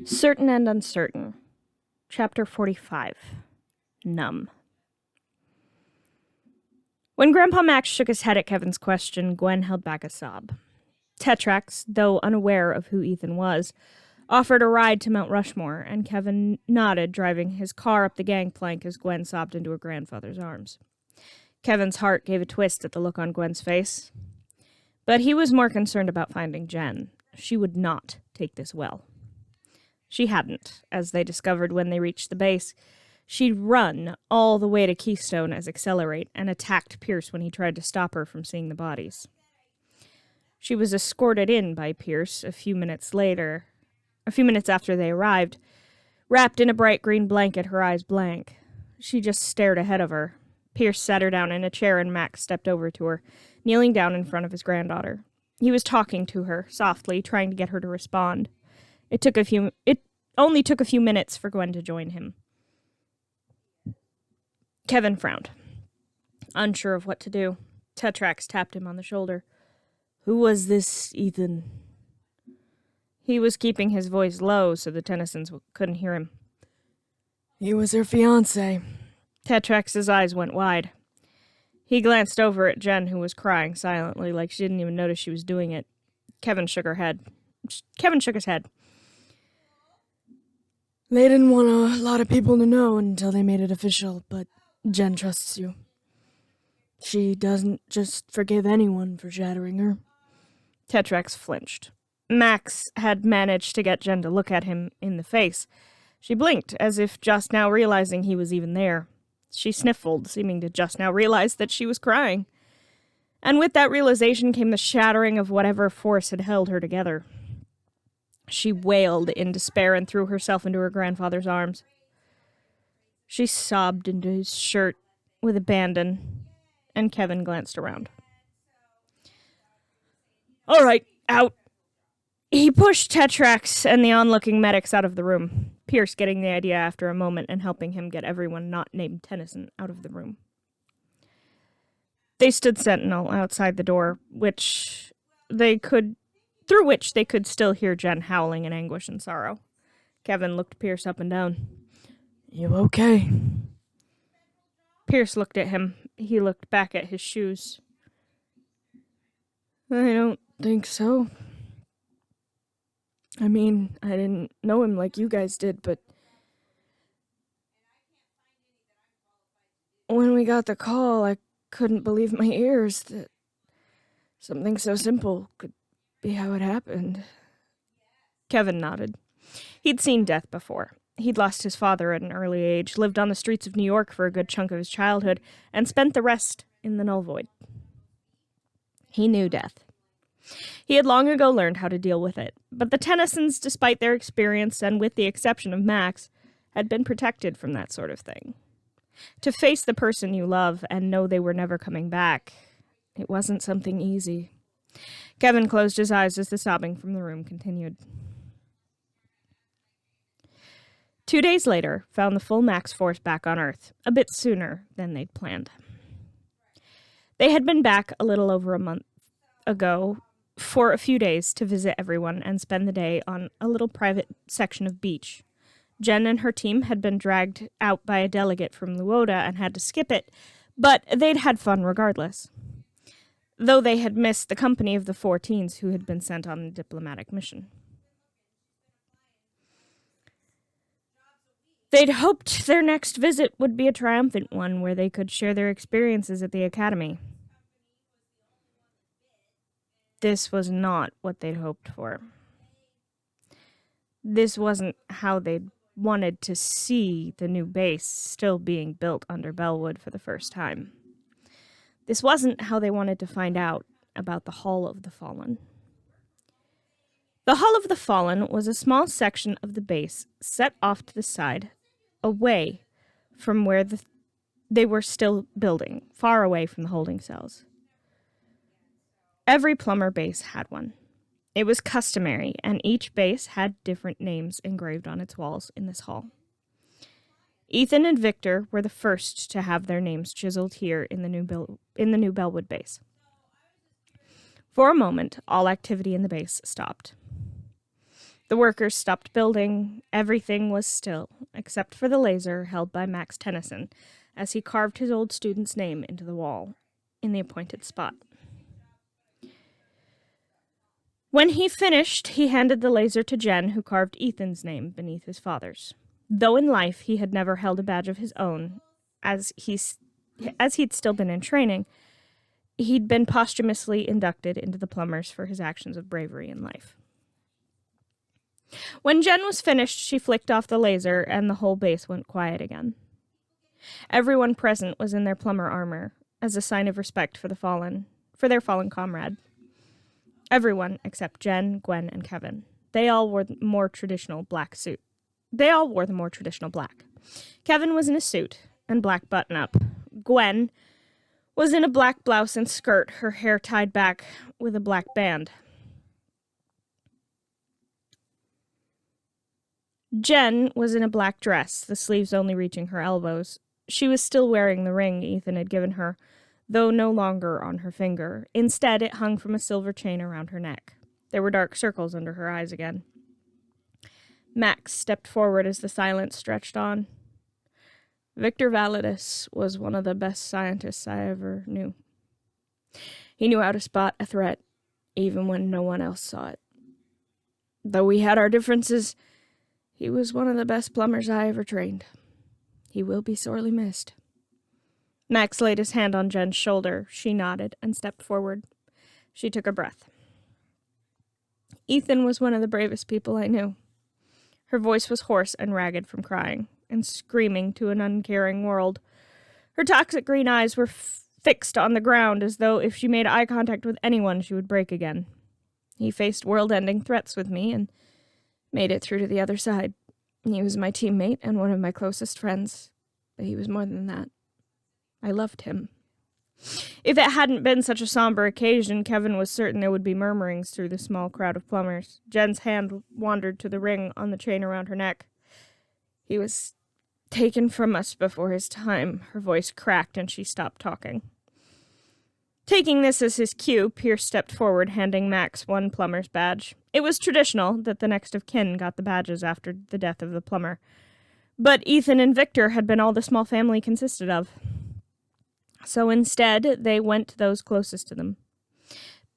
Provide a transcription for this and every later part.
Certain and Uncertain. Chapter 45. Numb. When Grandpa Max shook his head at Kevin's question, Gwen held back a sob. Tetrax, though unaware of who Ethan was, offered a ride to Mount Rushmore, and Kevin nodded, driving his car up the gangplank as Gwen sobbed into her grandfather's arms. Kevin's heart gave a twist at the look on Gwen's face. But he was more concerned about finding Jen. She would not take this well. She hadn't, as they discovered when they reached the base. She'd run all the way to Keystone as Accelerate and attacked Pierce when he tried to stop her from seeing the bodies. She was escorted in by Pierce a few minutes after they arrived, wrapped in a bright green blanket, her eyes blank. She just stared ahead of her. Pierce sat her down in a chair and Max stepped over to her, kneeling down in front of his granddaughter. He was talking to her, softly, trying to get her to respond. It only took a few minutes for Gwen to join him. Kevin frowned, unsure of what to do. Tetrax tapped him on the shoulder. "Who was this, Ethan?" He was keeping his voice low so the Tennysons couldn't hear him. "He was her fiancé." Tetrax's eyes went wide. He glanced over at Jen, who was crying silently, like she didn't even notice she was doing it. Kevin shook his head. "They didn't want a lot of people to know until they made it official, but Jen trusts you. She doesn't just forgive anyone for shattering her." Tetrax flinched. Max had managed to get Jen to look at him in the face. She blinked, as if just now realizing he was even there. She sniffled, seeming to just now realize that she was crying. And with that realization came the shattering of whatever force had held her together. She wailed in despair and threw herself into her grandfather's arms. She sobbed into his shirt with abandon, and Kevin glanced around. "All right, out." He pushed Tetrax and the onlooking medics out of the room, Pierce getting the idea after a moment and helping him get everyone not named Tennyson out of the room. They stood sentinel outside the door, through which they could still hear Jen howling in anguish and sorrow. Kevin looked Pierce up and down. "You okay?" Pierce looked at him. He looked back at his shoes. "I don't think so. I mean, I didn't know him like you guys did, but when we got the call, I couldn't believe my ears that something so simple could be how it happened." Kevin nodded. He'd seen death before. He'd lost his father at an early age, lived on the streets of New York for a good chunk of his childhood, and spent the rest in the null void. He knew death. He had long ago learned how to deal with it, but the Tennysons, despite their experience and with the exception of Max, had been protected from that sort of thing. To face the person you love and know they were never coming back, it wasn't something easy. Kevin closed his eyes as the sobbing from the room continued. 2 days later found the full Max force back on Earth, a bit sooner than they'd planned. They had been back a little over a month ago for a few days to visit everyone and spend the day on a little private section of beach. Jen and her team had been dragged out by a delegate from Luoda and had to skip it, but they'd had fun regardless, though they had missed the company of the 4 teens who had been sent on a diplomatic mission. They'd hoped their next visit would be a triumphant one where they could share their experiences at the academy. This was not what they'd hoped for. This wasn't how they'd wanted to see the new base still being built under Bellwood for the first time. This wasn't how they wanted to find out about the Hall of the Fallen. The Hall of the Fallen was a small section of the base set off to the side, away from where they were still building, far away from the holding cells. Every plumber base had one. It was customary, and each base had different names engraved on its walls in this hall. Ethan and Victor were the first to have their names chiseled here in the new Bellwood base. For a moment, all activity in the base stopped. The workers stopped building. Everything was still, except for the laser held by Max Tennyson, as he carved his old student's name into the wall, in the appointed spot. When he finished, he handed the laser to Jen, who carved Ethan's name beneath his father's. Though in life he had never held a badge of his own, as he'd still been in training, he'd been posthumously inducted into the plumbers for his actions of bravery in life. When Jen was finished, she flicked off the laser, and the whole base went quiet again. Everyone present was in their plumber armor, as a sign of respect for their fallen comrade. Everyone except Jen, Gwen, and Kevin. They all wore the more traditional black. Kevin was in a suit and black button-up. Gwen was in a black blouse and skirt, her hair tied back with a black band. Jen was in a black dress, the sleeves only reaching her elbows. She was still wearing the ring Ethan had given her, though no longer on her finger. Instead, it hung from a silver chain around her neck. There were dark circles under her eyes again. Max stepped forward as the silence stretched on. Victor Validus was one of the best scientists I ever knew. He knew how to spot a threat, even when no one else saw it. Though we had our differences, he was one of the best plumbers I ever trained. He will be sorely missed. Max laid his hand on Jen's shoulder. She nodded and stepped forward. She took a breath. Ethan was one of the bravest people I knew. Her voice was hoarse and ragged from crying and screaming to an uncaring world. Her toxic green eyes were fixed on the ground, as though if she made eye contact with anyone, she would break again. He faced world-ending threats with me and made it through to the other side. He was my teammate and one of my closest friends, but he was more than that. I loved him. If it hadn't been such a somber occasion, Kevin was certain there would be murmurings through the small crowd of plumbers. Jen's hand wandered to the ring on the chain around her neck. He was taken from us before his time. Her voice cracked and she stopped talking. Taking this as his cue, Pierce stepped forward, handing Max one plumber's badge. It was traditional that the next of kin got the badges after the death of the plumber. But Ethan and Victor had been all the small family consisted of. So instead, they went to those closest to them.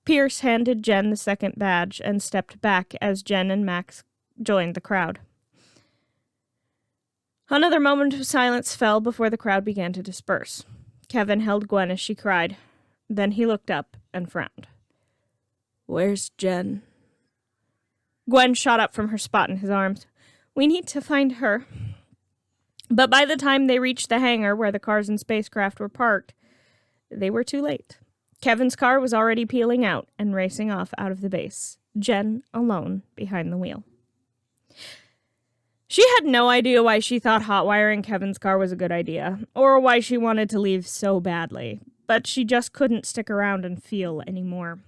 Pierce handed Jen the second badge and stepped back as Jen and Max joined the crowd. Another moment of silence fell before the crowd began to disperse. Kevin held Gwen as she cried. Then he looked up and frowned. Where's Jen? Gwen shot up from her spot in his arms. We need to find her. But by the time they reached the hangar where the cars and spacecraft were parked, they were too late. Kevin's car was already peeling out and racing off out of the base, Jen alone behind the wheel. She had no idea why she thought hot-wiring Kevin's car was a good idea, or why she wanted to leave so badly, but she just couldn't stick around and feel anymore.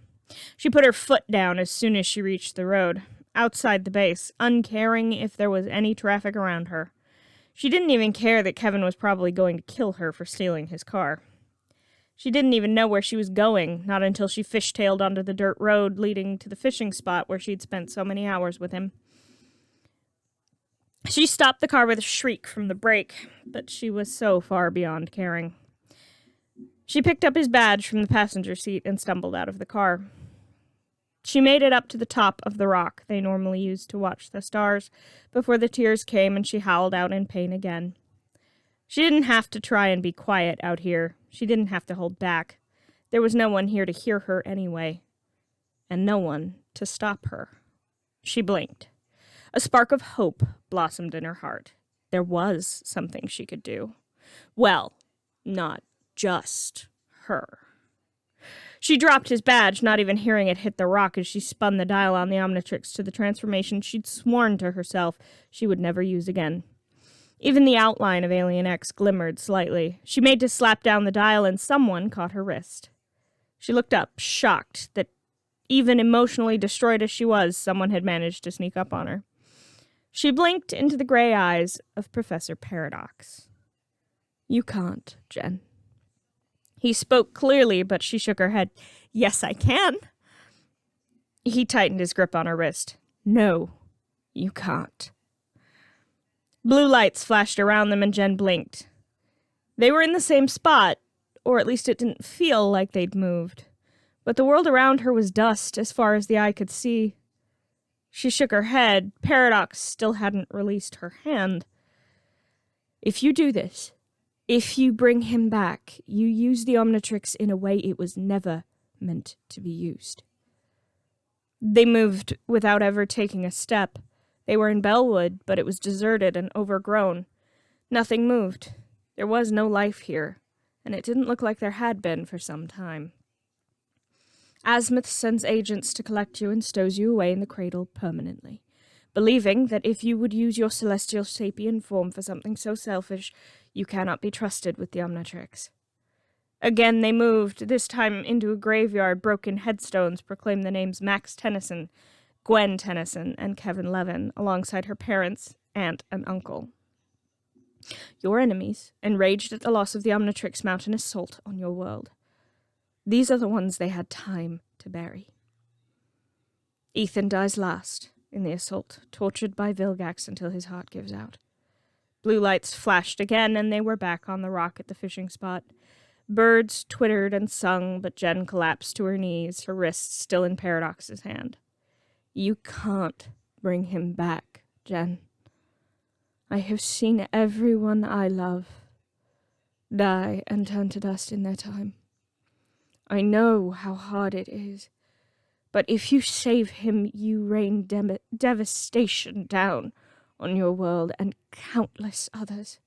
She put her foot down as soon as she reached the road, outside the base, uncaring if there was any traffic around her. She didn't even care that Kevin was probably going to kill her for stealing his car. She didn't even know where she was going, not until she fishtailed onto the dirt road leading to the fishing spot where she'd spent so many hours with him. She stopped the car with a shriek from the brake, but she was so far beyond caring. She picked up his badge from the passenger seat and stumbled out of the car. She made it up to the top of the rock they normally used to watch the stars before the tears came and she howled out in pain again. She didn't have to try and be quiet out here. She didn't have to hold back. There was no one here to hear her anyway, and no one to stop her. She blinked. A spark of hope blossomed in her heart. There was something she could do. Well, not just her. She dropped his badge, not even hearing it hit the rock as she spun the dial on the Omnitrix to the transformation she'd sworn to herself she would never use again. Even the outline of Alien X glimmered slightly. She made to slap down the dial and someone caught her wrist. She looked up, shocked that even emotionally destroyed as she was, someone had managed to sneak up on her. She blinked into the gray eyes of Professor Paradox. You can't, Jen. He spoke clearly, but she shook her head. Yes, I can. He tightened his grip on her wrist. No, You can't. Blue lights flashed around them and Jen blinked. They were in the same spot, or at least it didn't feel like they'd moved. But the world around her was dust as far as the eye could see. She shook her head. Paradox still hadn't released her hand. If you do this, if you bring him back, you use the Omnitrix in a way it was never meant to be used. They moved without ever taking a step. They were in Bellwood, but it was deserted and overgrown. Nothing moved. There was no life here, and it didn't look like there had been for some time. Azimuth sends agents to collect you and stows you away in the cradle permanently, believing that if you would use your celestial sapien form for something so selfish, you cannot be trusted with the Omnitrix. Again they moved, this time into a graveyard. Broken headstones proclaimed the names Max Tennyson, Gwen Tennyson, and Kevin Levin, alongside her parents, aunt, and uncle. Your enemies, enraged at the loss of the Omnitrix, mount an assault on your world. These are the ones they had time to bury. Ethan dies last in the assault, tortured by Vilgax until his heart gives out. Blue lights flashed again, and they were back on the rock at the fishing spot. Birds twittered and sung, but Jen collapsed to her knees, her wrists still in Paradox's hand. You can't bring him back, Jen. I have seen everyone I love die and turn to dust in their time. I know how hard it is, but if you save him, you rain devastation down on your world and countless others.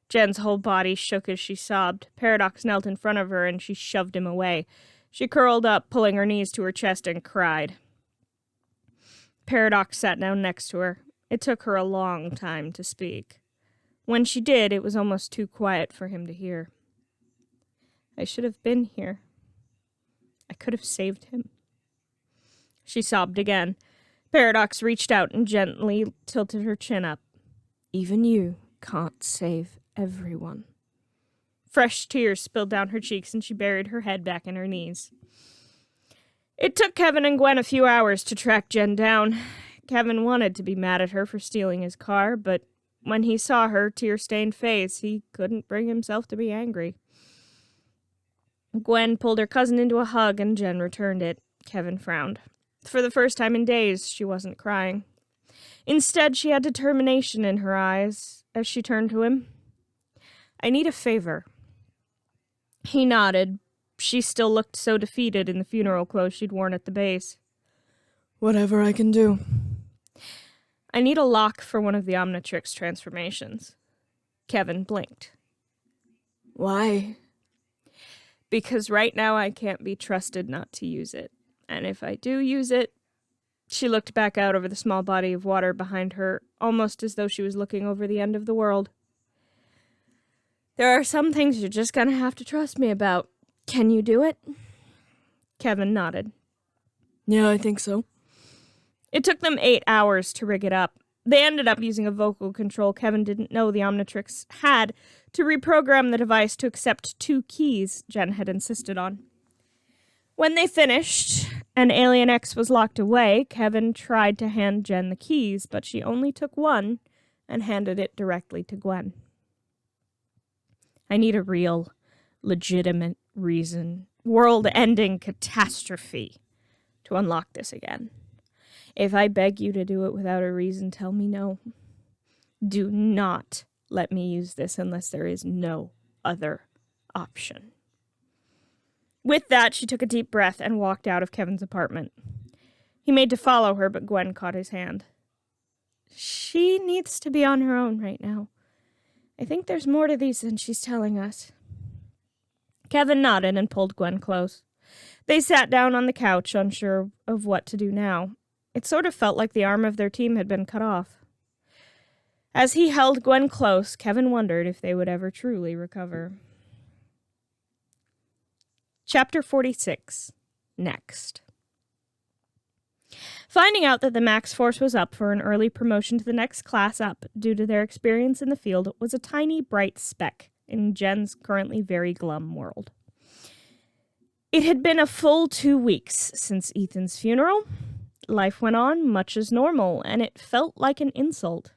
Jen's whole body shook as she sobbed. Paradox knelt in front of her, and she shoved him away. She curled up, pulling her knees to her chest, and cried. Paradox sat down next to her. It took her a long time to speak. When she did, it was almost too quiet for him to hear. I should have been here. I could have saved him. She sobbed again. Paradox reached out and gently tilted her chin up. Even you can't save everyone. Fresh tears spilled down her cheeks, and she buried her head back in her knees. It took Kevin and Gwen a few hours to track Jen down. Kevin wanted to be mad at her for stealing his car, but when he saw her tear-stained face, he couldn't bring himself to be angry. Gwen pulled her cousin into a hug, and Jen returned it. Kevin frowned. For the first time in days, she wasn't crying. Instead, she had determination in her eyes as she turned to him. I need a favor. He nodded. She still looked so defeated in the funeral clothes she'd worn at the base. Whatever I can do. I need a lock for one of the Omnitrix transformations. Kevin blinked. Why? Because right now I can't be trusted not to use it. And if I do use it... She looked back out over the small body of water behind her, almost as though she was looking over the end of the world. There are some things you're just gonna have to trust me about. Can you do it? Kevin nodded. Yeah, I think so. It took them 8 hours to rig it up. They ended up using a vocal control Kevin didn't know the Omnitrix had to reprogram the device to accept 2 keys Jen had insisted on. When they finished, and Alien X was locked away, Kevin tried to hand Jen the keys, but she only took one and handed it directly to Gwen. I need a real, legitimate reason, world-ending catastrophe, to unlock this again. If I beg you to do it without a reason, tell me no. Do not let me use this unless there is no other option. With that, she took a deep breath and walked out of Kevin's apartment. He made to follow her, but Gwen caught his hand. She needs to be on her own right now. I think there's more to these than she's telling us. Kevin nodded and pulled Gwen close. They sat down on the couch, unsure of what to do now. It sort of felt like the arm of their team had been cut off. As he held Gwen close, Kevin wondered if they would ever truly recover. Chapter 46. Next. Finding out that the Max Force was up for an early promotion to the next class up due to their experience in the field was a tiny, bright speck in Jen's currently very glum world. It had been a full 2 weeks since Ethan's funeral. life went on much as normal, and it felt like an insult.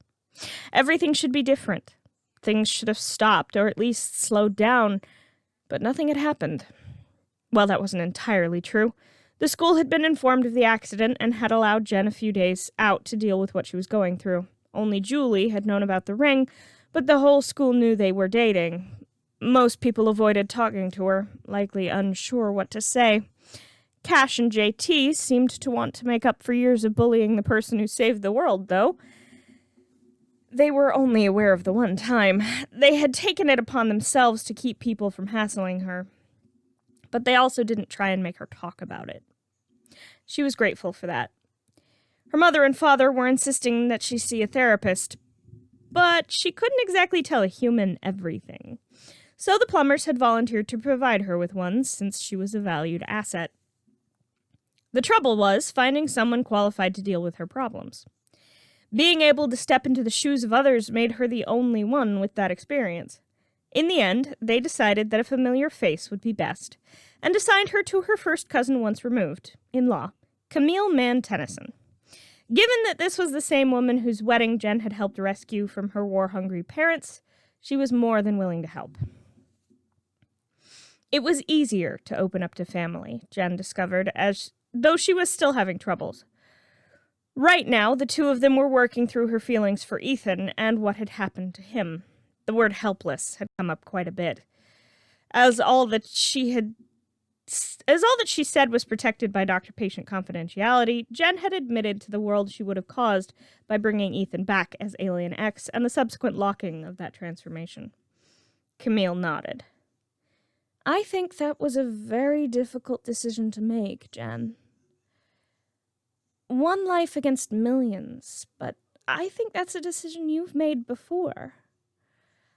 Everything should be different. Things should have stopped, or at least slowed down, but nothing had happened. Well, that wasn't entirely true. The school had been informed of the accident and had allowed Jen a few days out to deal with what she was going through. Only Julie had known about the ring, but the whole school knew they were dating. Most people avoided talking to her, likely unsure what to say. Cash and JT seemed to want to make up for years of bullying the person who saved the world, though. They were only aware of the one time. They had taken it upon themselves to keep people from hassling her. But they also didn't try and make her talk about it. She was grateful for that. Her mother and father were insisting that she see a therapist, but she couldn't exactly tell a human everything. So the Plumbers had volunteered to provide her with one, since she was a valued asset. The trouble was finding someone qualified to deal with her problems. Being able to step into the shoes of others made her the only one with that experience. In the end, they decided that a familiar face would be best, and assigned her to her first cousin once removed, in law, Camille Mann Tennyson. Given that this was the same woman whose wedding Jen had helped rescue from her war-hungry parents, she was more than willing to help. It was easier to open up to family, Jen discovered, though she was still having troubles. Right now, the two of them were working through her feelings for Ethan and what had happened to him. The word helpless had come up quite a bit. As all that she said was protected by doctor-patient confidentiality, Jen had admitted to the world she would have caused by bringing Ethan back as Alien X and the subsequent locking of that transformation. Camille nodded. I think that was a very difficult decision to make, Jen. One life against millions, but I think that's a decision you've made before.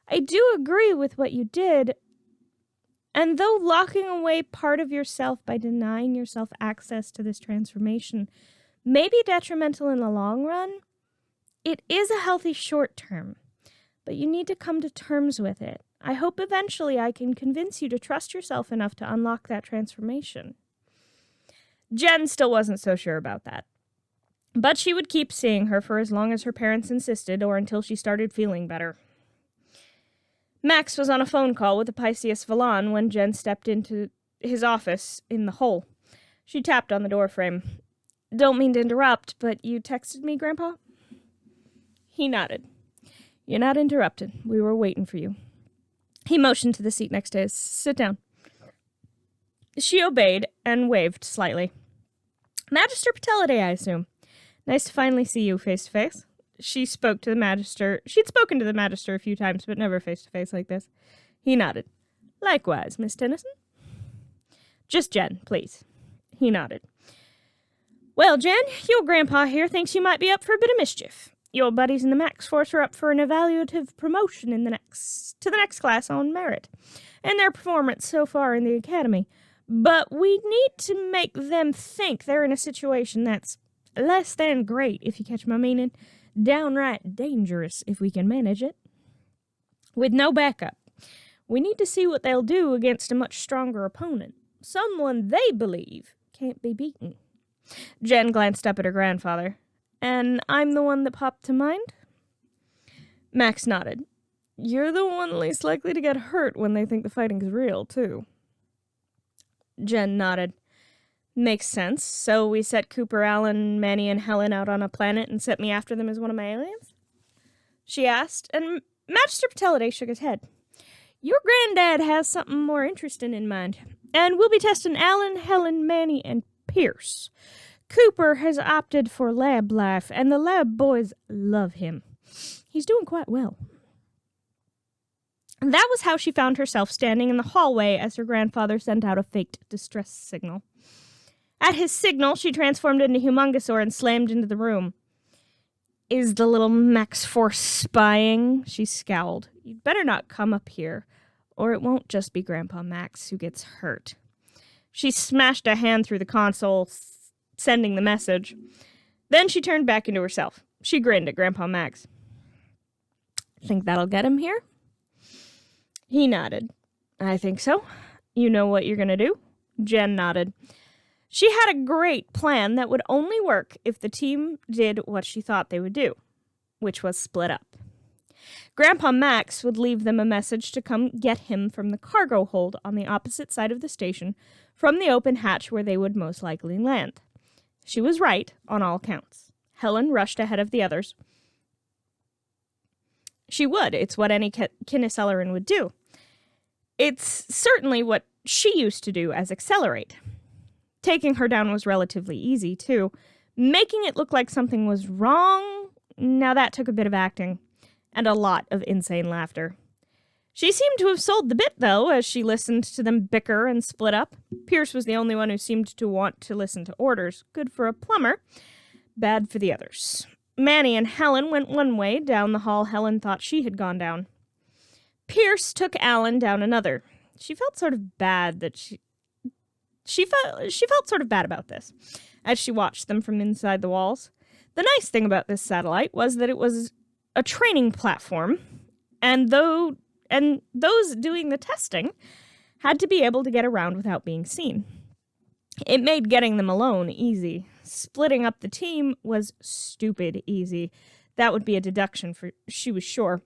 I do agree with what you did, and though locking away part of yourself by denying yourself access to this transformation may be detrimental in the long run, it is a healthy short term, but you need to come to terms with it. I hope eventually I can convince you to trust yourself enough to unlock that transformation. Jen still wasn't so sure about that, but she would keep seeing her for as long as her parents insisted or until she started feeling better. Max was on a phone call with the Pisceus Valon when Jen stepped into his office in the hole. She tapped on the doorframe. Don't mean to interrupt, but you texted me, Grandpa? He nodded. You're not interrupted. We were waiting for you. He motioned to the seat next to his. Sit down. She obeyed and waved slightly. Magister Patellidae, I assume. Nice to finally see you face to face. She spoke to the Magister. She'd spoken to the Magister a few times, but never face-to-face like this. He nodded. Likewise, Miss Tennyson. Just Jen, please. He nodded. Well, Jen, your grandpa here thinks you might be up for a bit of mischief. Your buddies in the Max Force are up for an evaluative promotion to the next class on merit, and their performance so far in the academy. But we need to make them think they're in a situation that's less than great, if you catch my meaning. Downright dangerous if we can manage it. With no backup. We need to see what they'll do against a much stronger opponent. Someone they believe can't be beaten. Jen glanced up at her grandfather. And I'm the one that popped to mind? Max nodded. You're the one least likely to get hurt when they think the fighting's real, too. Jen nodded. Makes sense. So we set Cooper, Alan, Manny, and Helen out on a planet and set me after them as one of my aliens? She asked, and Magister Patellidae shook his head. Your granddad has something more interesting in mind, and we'll be testing Alan, Helen, Manny, and Pierce. Cooper has opted for lab life, and the lab boys love him. He's doing quite well. That was how she found herself standing in the hallway as her grandfather sent out a faked distress signal. At his signal, she transformed into Humongosaur and slammed into the room. Is the little Max Force spying? She scowled. You'd better not come up here, or it won't just be Grandpa Max who gets hurt. She smashed a hand through the console, sending the message. Then she turned back into herself. She grinned at Grandpa Max. Think that'll get him here? He nodded. I think so. You know what you're gonna do? Jen nodded. She had a great plan that would only work if the team did what she thought they would do, which was split up. Grandpa Max would leave them a message to come get him from the cargo hold on the opposite side of the station from the open hatch where they would most likely land. She was right on all counts. Helen rushed ahead of the others. She would. It's what any Kinnisellerin would do. It's certainly what she used to do as Accelerate. Taking her down was relatively easy, too. Making it look like something was wrong, now that took a bit of acting. And a lot of insane laughter. She seemed to have sold the bit, though, as she listened to them bicker and split up. Pierce was the only one who seemed to want to listen to orders. Good for a plumber, bad for the others. Manny and Helen went one way down the hall Helen thought she had gone down. Pierce took Alan down another. She felt sort of bad that she felt sort of bad about this as she watched them from inside the walls. The nice thing about this satellite was that it was a training platform, and those doing the testing had to be able to get around without being seen. It made getting them alone easy. Splitting up the team was stupid easy. That would be a deduction, for she was sure.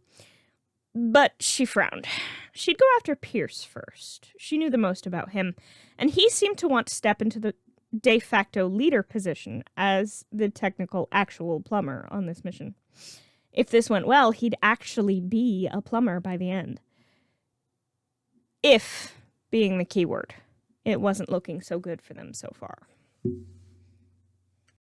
But she frowned. She'd go after Pierce first. She knew the most about him, and he seemed to want to step into the de facto leader position as the technical actual plumber on this mission. If this went well, he'd actually be a plumber by the end. If being the key word. It wasn't looking so good for them so far.